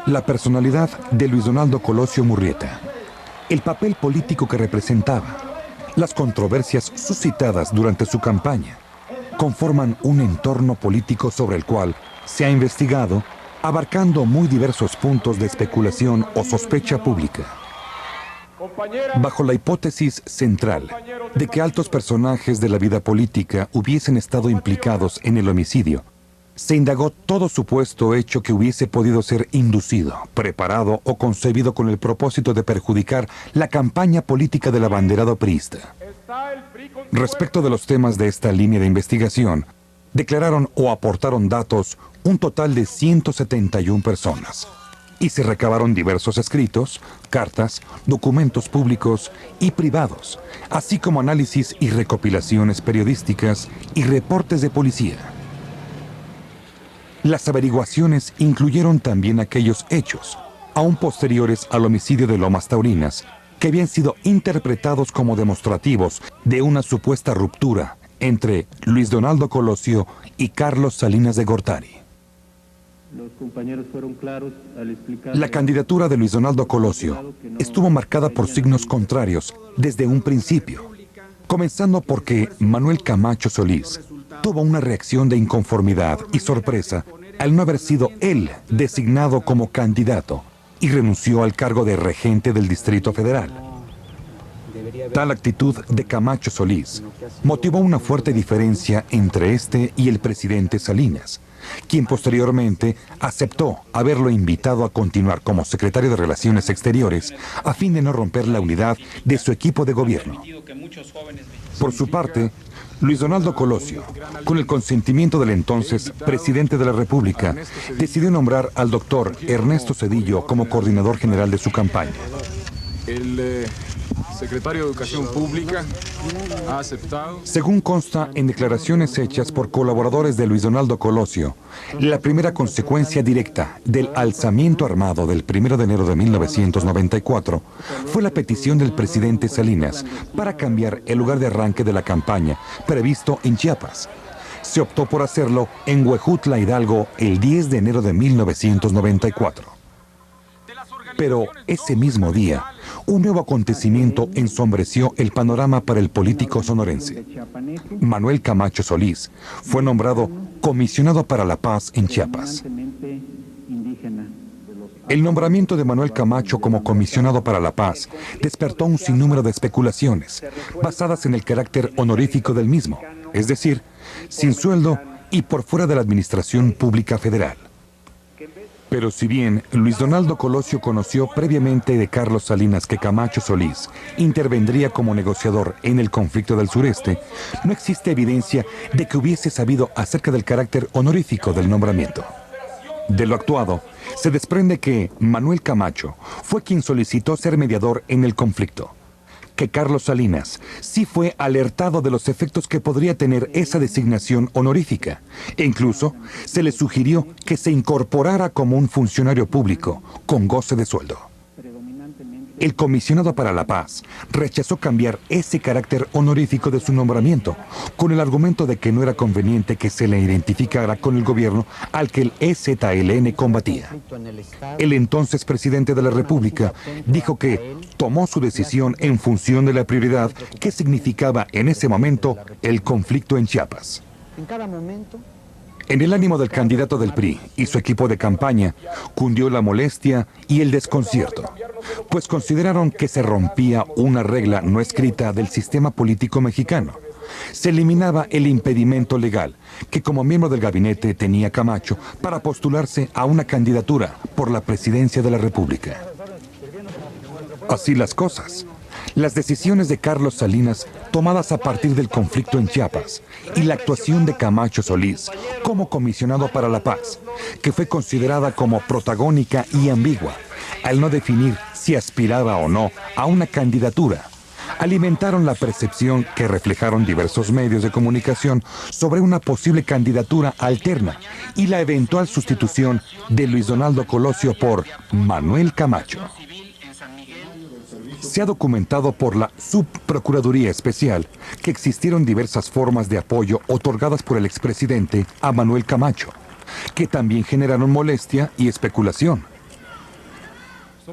La personalidad de Luis Donaldo Colosio Murrieta, el papel político que representaba, las controversias suscitadas durante su campaña, conforman un entorno político sobre el cual se ha investigado, abarcando muy diversos puntos de especulación o sospecha pública. Bajo la hipótesis central de que altos personajes de la vida política hubiesen estado implicados en el homicidio, se indagó todo supuesto hecho que hubiese podido ser inducido, preparado o concebido con el propósito de perjudicar la campaña política del abanderado priista. Respecto de los temas de esta línea de investigación, declararon o aportaron datos un total de 171 personas, y se recabaron diversos escritos, cartas, documentos públicos y privados, así como análisis y recopilaciones periodísticas y reportes de policía. Las averiguaciones incluyeron también aquellos hechos, aún posteriores al homicidio de Lomas Taurinas, que habían sido interpretados como demostrativos de una supuesta ruptura entre Luis Donaldo Colosio y Carlos Salinas de Gortari. Los compañeros fueron claros al explicar... La candidatura de Luis Donaldo Colosio estuvo marcada por signos contrarios desde un principio, comenzando porque Manuel Camacho Solís tuvo una reacción de inconformidad y sorpresa al no haber sido él designado como candidato y renunció al cargo de regente del Distrito Federal. Tal actitud de Camacho Solís motivó una fuerte diferencia entre este y el presidente Salinas, quien posteriormente aceptó haberlo invitado a continuar como secretario de Relaciones Exteriores a fin de no romper la unidad de su equipo de gobierno. Por su parte, Luis Donaldo Colosio, con el consentimiento del entonces presidente de la República, decidió nombrar al doctor Ernesto Zedillo como coordinador general de su campaña. El secretario de Educación Pública ha aceptado... Según consta en declaraciones hechas por colaboradores de Luis Donaldo Colosio, la primera consecuencia directa del alzamiento armado del 1 de enero de 1994 fue la petición del presidente Salinas para cambiar el lugar de arranque de la campaña previsto en Chiapas. Se optó por hacerlo en Huejutla, Hidalgo, el 10 de enero de 1994. Pero ese mismo día, un nuevo acontecimiento ensombreció el panorama para el político sonorense. Manuel Camacho Solís fue nombrado comisionado para la paz en Chiapas. El nombramiento de Manuel Camacho como comisionado para la paz despertó un sinnúmero de especulaciones, basadas en el carácter honorífico del mismo, es decir, sin sueldo y por fuera de la administración pública federal. Pero si bien Luis Donaldo Colosio conoció previamente de Carlos Salinas que Camacho Solís intervendría como negociador en el conflicto del sureste, no existe evidencia de que hubiese sabido acerca del carácter honorífico del nombramiento. De lo actuado, se desprende que Manuel Camacho fue quien solicitó ser mediador en el conflicto, que Carlos Salinas sí fue alertado de los efectos que podría tener esa designación honorífica, e incluso se le sugirió que se incorporara como un funcionario público con goce de sueldo. El comisionado para la paz rechazó cambiar ese carácter honorífico de su nombramiento, con el argumento de que no era conveniente que se le identificara con el gobierno al que el EZLN combatía. El entonces presidente de la República dijo que tomó su decisión en función de la prioridad que significaba en ese momento el conflicto en Chiapas. En el ánimo del candidato del PRI y su equipo de campaña cundió la molestia y el desconcierto, pues consideraron que se rompía una regla no escrita del sistema político mexicano. Se eliminaba el impedimento legal que como miembro del gabinete tenía Camacho para postularse a una candidatura por la presidencia de la República. Así las cosas, las decisiones de Carlos Salinas tomadas a partir del conflicto en Chiapas y la actuación de Camacho Solís como comisionado para la paz, que fue considerada como protagónica y ambigua, al no definir si aspiraba o no a una candidatura, alimentaron la percepción que reflejaron diversos medios de comunicación sobre una posible candidatura alterna y la eventual sustitución de Luis Donaldo Colosio por Manuel Camacho. Se ha documentado por la Subprocuraduría Especial que existieron diversas formas de apoyo otorgadas por el expresidente a Manuel Camacho, que también generaron molestia y especulación.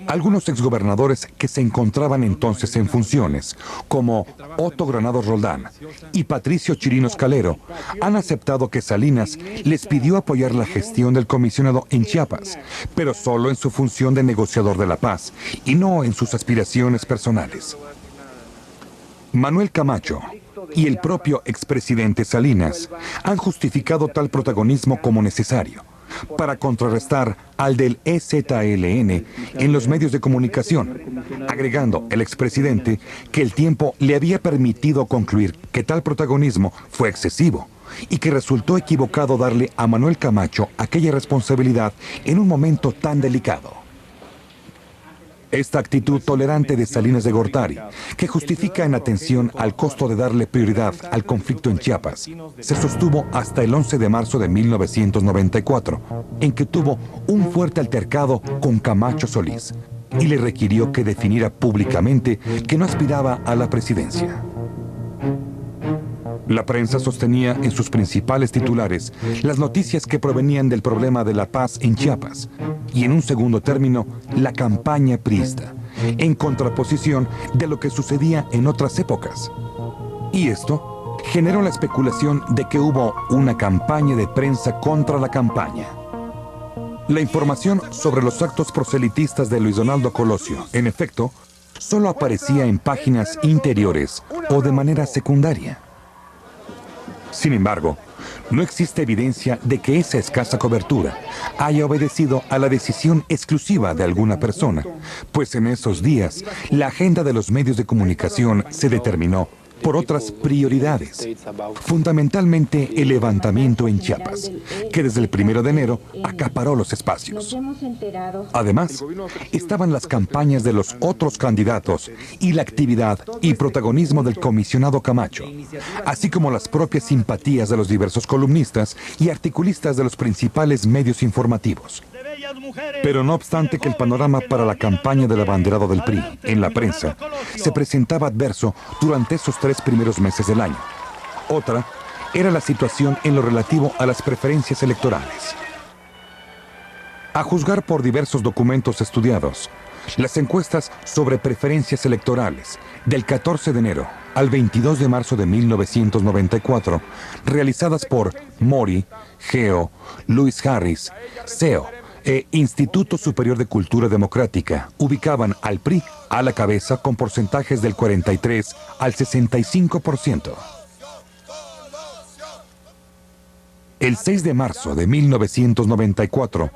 Algunos exgobernadores que se encontraban entonces en funciones, como Otto Granados Roldán y Patricio Chirinos Calero, han aceptado que Salinas les pidió apoyar la gestión del comisionado en Chiapas, pero solo en su función de negociador de la paz y no en sus aspiraciones personales. Manuel Camacho y el propio expresidente Salinas han justificado tal protagonismo como necesario para contrarrestar al del EZLN en los medios de comunicación, agregando el expresidente que el tiempo le había permitido concluir que tal protagonismo fue excesivo y que resultó equivocado darle a Manuel Camacho aquella responsabilidad en un momento tan delicado. Esta actitud tolerante de Salinas de Gortari, que justifica en atención al costo de darle prioridad al conflicto en Chiapas, se sostuvo hasta el 11 de marzo de 1994, en que tuvo un fuerte altercado con Camacho Solís y le requirió que definiera públicamente que no aspiraba a la presidencia. La prensa sostenía en sus principales titulares las noticias que provenían del problema de la paz en Chiapas y, en un segundo término, la campaña priista, en contraposición de lo que sucedía en otras épocas. Y esto generó la especulación de que hubo una campaña de prensa contra la campaña. La información sobre los actos proselitistas de Luis Donaldo Colosio, en efecto, solo aparecía en páginas interiores o de manera secundaria. Sin embargo, no existe evidencia de que esa escasa cobertura haya obedecido a la decisión exclusiva de alguna persona, pues en esos días la agenda de los medios de comunicación se determinó por otras prioridades, fundamentalmente el levantamiento en Chiapas, que desde el 1 de enero acaparó los espacios. Además, estaban las campañas de los otros candidatos y la actividad y protagonismo del comisionado Camacho, así como las propias simpatías de los diversos columnistas y articulistas de los principales medios informativos. Pero no obstante que el panorama para la campaña del abanderado del PRI en la prensa se presentaba adverso durante esos 3 primeros meses del año. Otra era la situación en lo relativo a las preferencias electorales. A juzgar por diversos documentos estudiados, las encuestas sobre preferencias electorales del 14 de enero al 22 de marzo de 1994, realizadas por Mori, Geo, Luis Harris, SEO, Instituto Superior de Cultura Democrática, ubicaban al PRI a la cabeza con porcentajes del 43 al 65%. El 6 de marzo de 1994,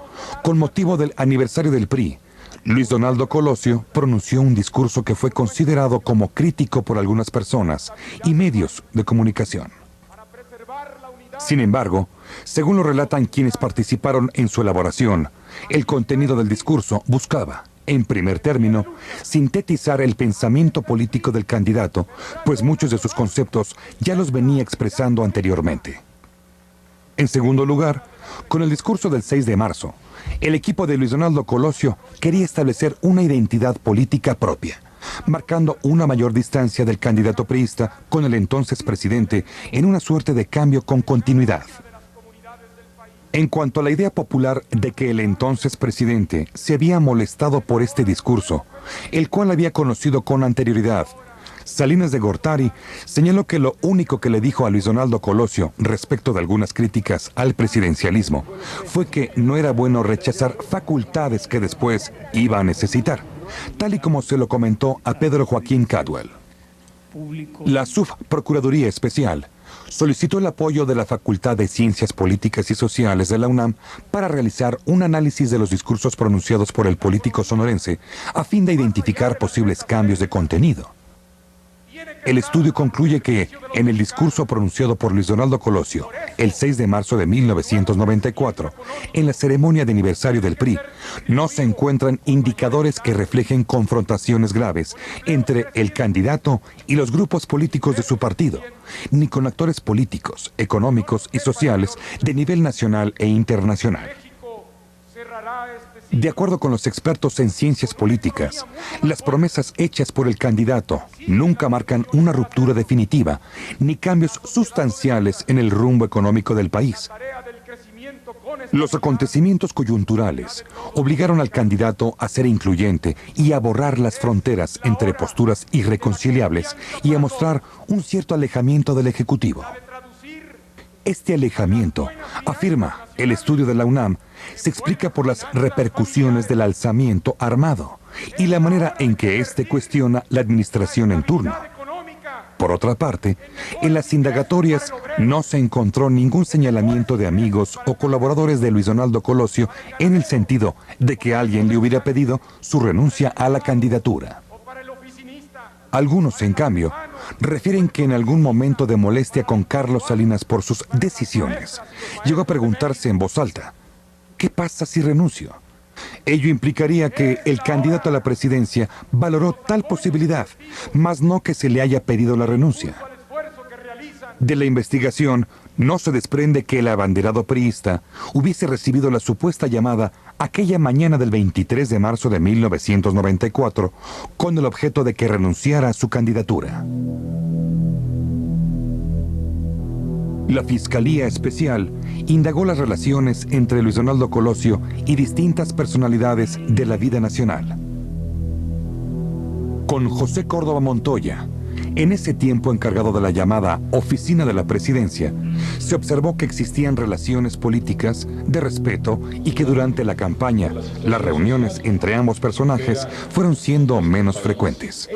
con motivo del aniversario del PRI, Luis Donaldo Colosio pronunció un discurso que fue considerado como crítico por algunas personas y medios de comunicación. Sin embargo, según lo relatan quienes participaron en su elaboración, el contenido del discurso buscaba, en primer término, sintetizar el pensamiento político del candidato, pues muchos de sus conceptos ya los venía expresando anteriormente. En segundo lugar, con el discurso del 6 de marzo, el equipo de Luis Donaldo Colosio quería establecer una identidad política propia, marcando una mayor distancia del candidato priista con el entonces presidente en una suerte de cambio con continuidad. En cuanto a la idea popular de que el entonces presidente se había molestado por este discurso, el cual había conocido con anterioridad, Salinas de Gortari señaló que lo único que le dijo a Luis Donaldo Colosio respecto de algunas críticas al presidencialismo fue que no era bueno rechazar facultades que después iba a necesitar, tal y como se lo comentó a Pedro Joaquín Caldwell. La Subprocuraduría Especial solicitó el apoyo de la Facultad de Ciencias Políticas y Sociales de la UNAM para realizar un análisis de los discursos pronunciados por el político sonorense a fin de identificar posibles cambios de contenido. El estudio concluye que, en el discurso pronunciado por Luis Donaldo Colosio el 6 de marzo de 1994, en la ceremonia de aniversario del PRI, no se encuentran indicadores que reflejen confrontaciones graves entre el candidato y los grupos políticos de su partido, ni con actores políticos, económicos y sociales de nivel nacional e internacional. De acuerdo con los expertos en ciencias políticas, las promesas hechas por el candidato nunca marcan una ruptura definitiva ni cambios sustanciales en el rumbo económico del país. Los acontecimientos coyunturales obligaron al candidato a ser incluyente y a borrar las fronteras entre posturas irreconciliables y a mostrar un cierto alejamiento del Ejecutivo. Este alejamiento, afirma el estudio de la UNAM, se explica por las repercusiones del alzamiento armado y la manera en que éste cuestiona la administración en turno. Por otra parte, en las indagatorias no se encontró ningún señalamiento de amigos o colaboradores de Luis Donaldo Colosio en el sentido de que alguien le hubiera pedido su renuncia a la candidatura. Algunos, en cambio, refieren que en algún momento de molestia con Carlos Salinas por sus decisiones, llegó a preguntarse en voz alta, ¿qué pasa si renuncio? Ello implicaría que el candidato a la presidencia valoró tal posibilidad, mas no que se le haya pedido la renuncia. De la investigación no se desprende que el abanderado priista hubiese recibido la supuesta llamada aquella mañana del 23 de marzo de 1994 con el objeto de que renunciara a su candidatura. La Fiscalía Especial indagó las relaciones entre Luis Donaldo Colosio y distintas personalidades de la vida nacional. Con José Córdoba Montoya, en ese tiempo encargado de la llamada Oficina de la Presidencia, se observó que existían relaciones políticas de respeto y que durante la campaña las reuniones entre ambos personajes fueron siendo menos frecuentes.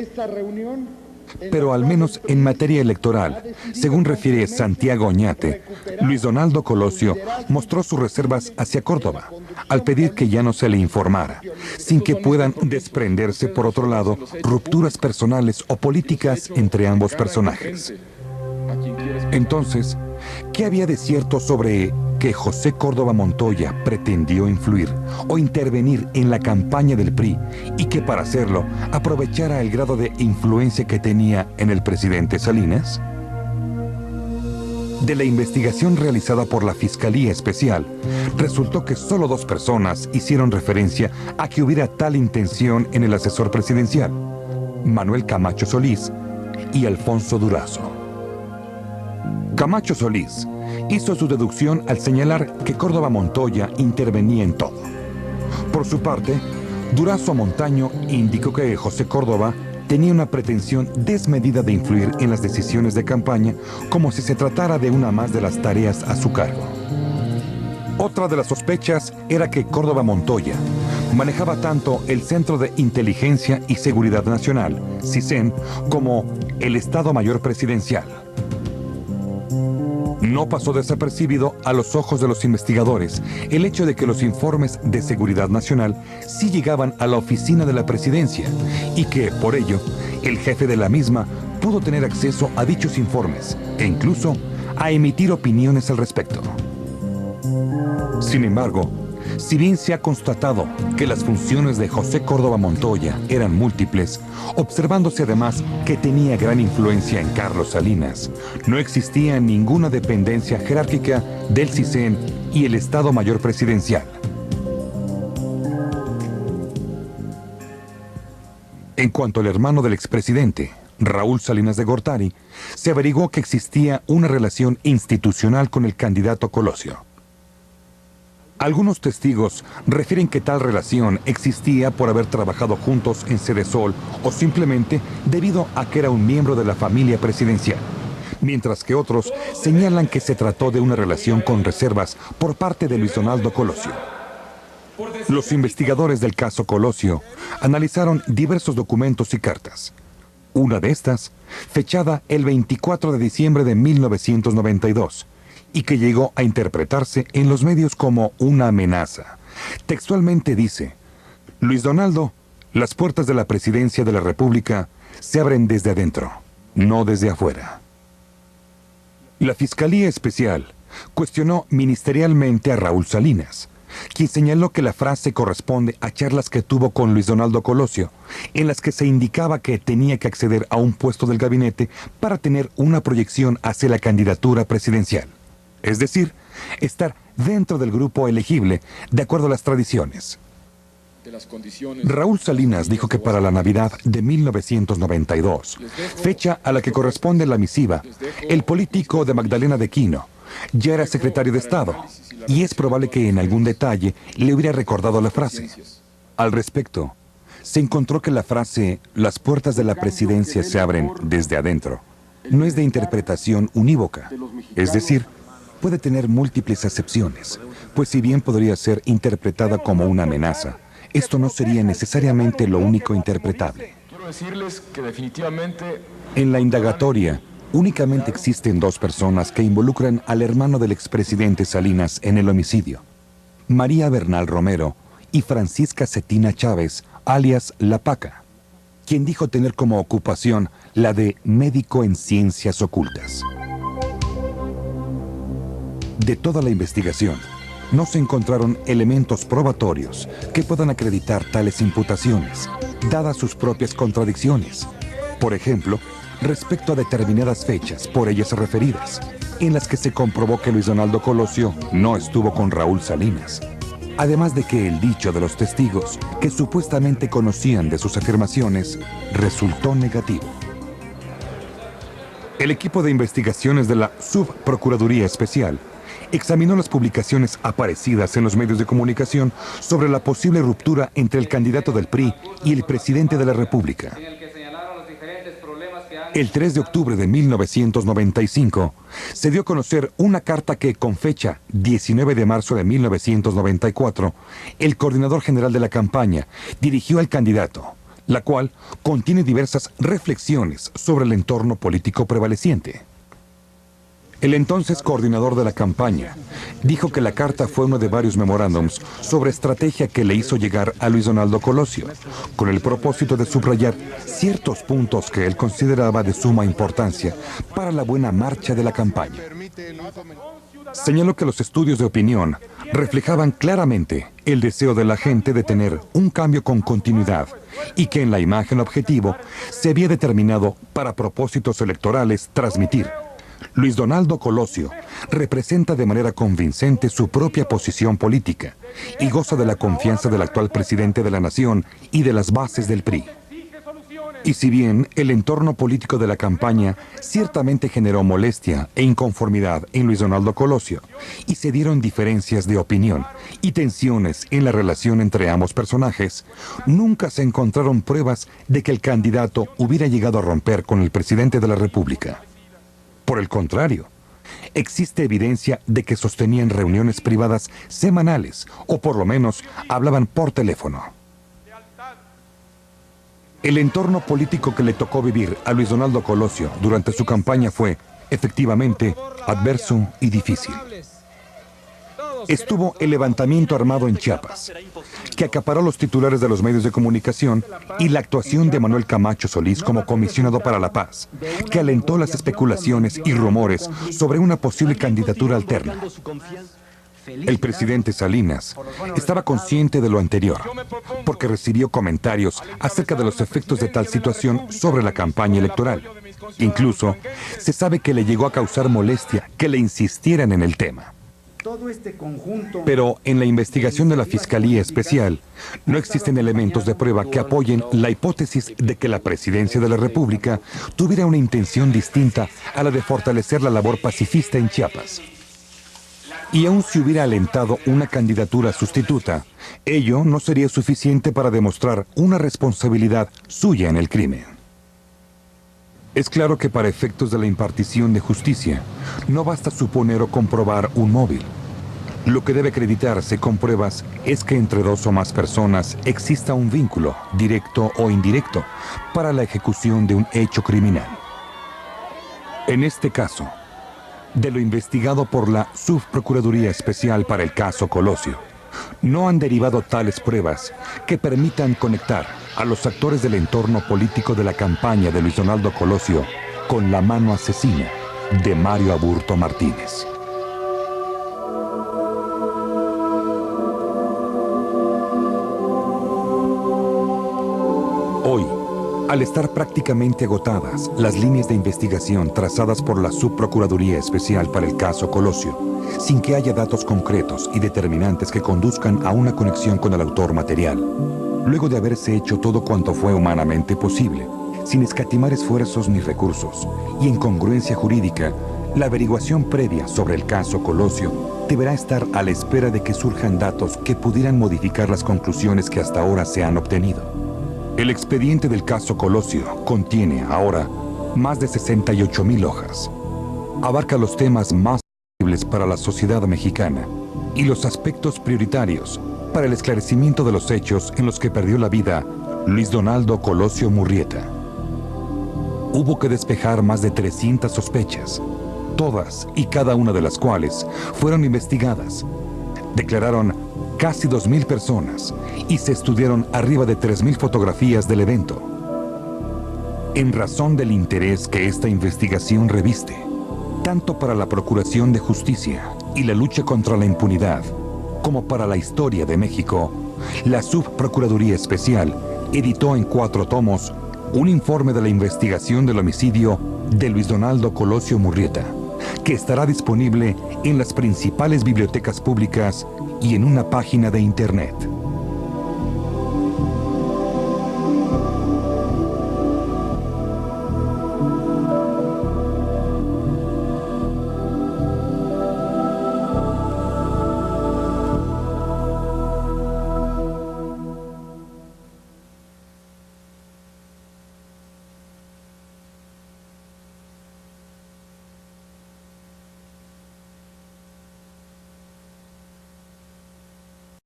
Pero al menos en materia electoral, según refiere Santiago Oñate, Luis Donaldo Colosio mostró sus reservas hacia Córdoba, al pedir que ya no se le informara, sin que puedan desprenderse, por otro lado, rupturas personales o políticas entre ambos personajes. Entonces, ¿qué había de cierto sobre que José Córdoba Montoya pretendió influir o intervenir en la campaña del PRI y que para hacerlo aprovechara el grado de influencia que tenía en el presidente Salinas? De la investigación realizada por la Fiscalía Especial, resultó que solo 2 personas hicieron referencia a que hubiera tal intención en el asesor presidencial, Manuel Camacho Solís y Alfonso Durazo. Camacho Solís hizo su deducción al señalar que Córdoba Montoya intervenía en todo. Por su parte, Durazo Montaño indicó que José Córdoba tenía una pretensión desmedida de influir en las decisiones de campaña como si se tratara de una más de las tareas a su cargo. Otra de las sospechas era que Córdoba Montoya manejaba tanto el Centro de Inteligencia y Seguridad Nacional, CISEN, como el Estado Mayor Presidencial. No pasó desapercibido a los ojos de los investigadores el hecho de que los informes de seguridad nacional sí llegaban a la oficina de la presidencia y que, por ello, el jefe de la misma pudo tener acceso a dichos informes e incluso a emitir opiniones al respecto. Sin embargo, si bien se ha constatado que las funciones de José Córdoba Montoya eran múltiples, observándose además que tenía gran influencia en Carlos Salinas, no existía ninguna dependencia jerárquica del CISEN y el Estado Mayor Presidencial. En cuanto al hermano del expresidente, Raúl Salinas de Gortari, se averiguó que existía una relación institucional con el candidato Colosio. Algunos testigos refieren que tal relación existía por haber trabajado juntos en Sedesol o simplemente debido a que era un miembro de la familia presidencial, mientras que otros señalan que se trató de una relación con reservas por parte de Luis Donaldo Colosio. Los investigadores del caso Colosio analizaron diversos documentos y cartas. Una de estas, fechada el 24 de diciembre de 1992, y que llegó a interpretarse en los medios como una amenaza. Textualmente dice: Luis Donaldo, las puertas de la presidencia de la República se abren desde adentro, no desde afuera. La Fiscalía Especial cuestionó ministerialmente a Raúl Salinas, quien señaló que la frase corresponde a charlas que tuvo con Luis Donaldo Colosio, en las que se indicaba que tenía que acceder a un puesto del gabinete para tener una proyección hacia la candidatura presidencial. Es decir, estar dentro del grupo elegible, de acuerdo a las tradiciones. Raúl Salinas dijo que para la Navidad de 1992, fecha a la que corresponde la misiva, el político de Magdalena de Quino ya era secretario de Estado y es probable que en algún detalle le hubiera recordado la frase. Al respecto, se encontró que la frase «las puertas de la presidencia se abren desde adentro» no es de interpretación unívoca, es decir, puede tener múltiples acepciones, pues si bien podría ser interpretada como una amenaza, esto no sería necesariamente lo único interpretable. Quiero decirles que definitivamente En la indagatoria, únicamente existen dos personas que involucran al hermano del expresidente Salinas en el homicidio: María Bernal Romero y Francisca Cetina Chávez, alias La Paca, quien dijo tener como ocupación la de médico en ciencias ocultas. De toda la investigación, no se encontraron elementos probatorios que puedan acreditar tales imputaciones, dadas sus propias contradicciones. Por ejemplo, respecto a determinadas fechas por ellas referidas, en las que se comprobó que Luis Donaldo Colosio no estuvo con Raúl Salinas. Además de que el dicho de los testigos, que supuestamente conocían de sus afirmaciones, resultó negativo. El equipo de investigaciones de la Subprocuraduría Especial examinó las publicaciones aparecidas en los medios de comunicación sobre la posible ruptura entre el candidato del PRI y el presidente de la República. El 3 de octubre de 1995 se dio a conocer una carta que, con fecha 19 de marzo de 1994, el coordinador general de la campaña dirigió al candidato, la cual contiene diversas reflexiones sobre el entorno político prevaleciente. El entonces coordinador de la campaña dijo que la carta fue uno de varios memorándums sobre estrategia que le hizo llegar a Luis Donaldo Colosio, con el propósito de subrayar ciertos puntos que él consideraba de suma importancia para la buena marcha de la campaña. Señaló que los estudios de opinión reflejaban claramente el deseo de la gente de tener un cambio con continuidad y que en la imagen objetivo se había determinado para propósitos electorales transmitir: Luis Donaldo Colosio representa de manera convincente su propia posición política y goza de la confianza del actual presidente de la nación y de las bases del PRI. Y si bien el entorno político de la campaña ciertamente generó molestia e inconformidad en Luis Donaldo Colosio, y se dieron diferencias de opinión y tensiones en la relación entre ambos personajes, nunca se encontraron pruebas de que el candidato hubiera llegado a romper con el presidente de la República. Por el contrario, existe evidencia de que sostenían reuniones privadas semanales, o por lo menos hablaban por teléfono. El entorno político que le tocó vivir a Luis Donaldo Colosio durante su campaña fue, efectivamente, adverso y difícil. Estuvo el levantamiento armado en Chiapas, que acaparó los titulares de los medios de comunicación, y la actuación de Manuel Camacho Solís como comisionado para la paz, que alentó las especulaciones y rumores sobre una posible candidatura alterna. El presidente Salinas estaba consciente de lo anterior, porque recibió comentarios acerca de los efectos de tal situación sobre la campaña electoral. Incluso, se sabe que le llegó a causar molestia que le insistieran en el tema. Pero en la investigación de la Fiscalía Especial no existen elementos de prueba que apoyen la hipótesis de que la presidencia de la República tuviera una intención distinta a la de fortalecer la labor pacifista en Chiapas. Y aun si hubiera alentado una candidatura sustituta, ello no sería suficiente para demostrar una responsabilidad suya en el crimen. Es claro que para efectos de la impartición de justicia, no basta suponer o comprobar un móvil. Lo que debe acreditarse con pruebas es que entre dos o más personas exista un vínculo, directo o indirecto, para la ejecución de un hecho criminal. En este caso, de lo investigado por la Subprocuraduría Especial para el caso Colosio, no han derivado tales pruebas que permitan conectar a los actores del entorno político de la campaña de Luis Donaldo Colosio con la mano asesina de Mario Aburto Martínez. Hoy, al estar prácticamente agotadas las líneas de investigación trazadas por la Subprocuraduría Especial para el caso Colosio, sin que haya datos concretos y determinantes que conduzcan a una conexión con el autor material, luego de haberse hecho todo cuanto fue humanamente posible, sin escatimar esfuerzos ni recursos, y en congruencia jurídica, La averiguación previa sobre el caso Colosio deberá estar a la espera de que surjan datos que pudieran modificar las conclusiones que hasta ahora se han obtenido. El expediente del caso Colosio contiene ahora más de 68,000 hojas. Abarca los temas más sensibles para la sociedad mexicana y los aspectos prioritarios para el esclarecimiento de los hechos en los que perdió la vida Luis Donaldo Colosio Murrieta. Hubo que despejar más de 300 sospechas, todas y cada una de las cuales fueron investigadas. Declararon casi 2,000 personas y se estudiaron arriba de 3,000 fotografías del evento. En razón del interés que esta investigación reviste, tanto para la Procuración de Justicia y la lucha contra la impunidad, como para la historia de México, la Subprocuraduría Especial editó en 4 tomos un informe de la investigación del homicidio de Luis Donaldo Colosio Murrieta, que estará disponible en las principales bibliotecas públicas y en una página de internet.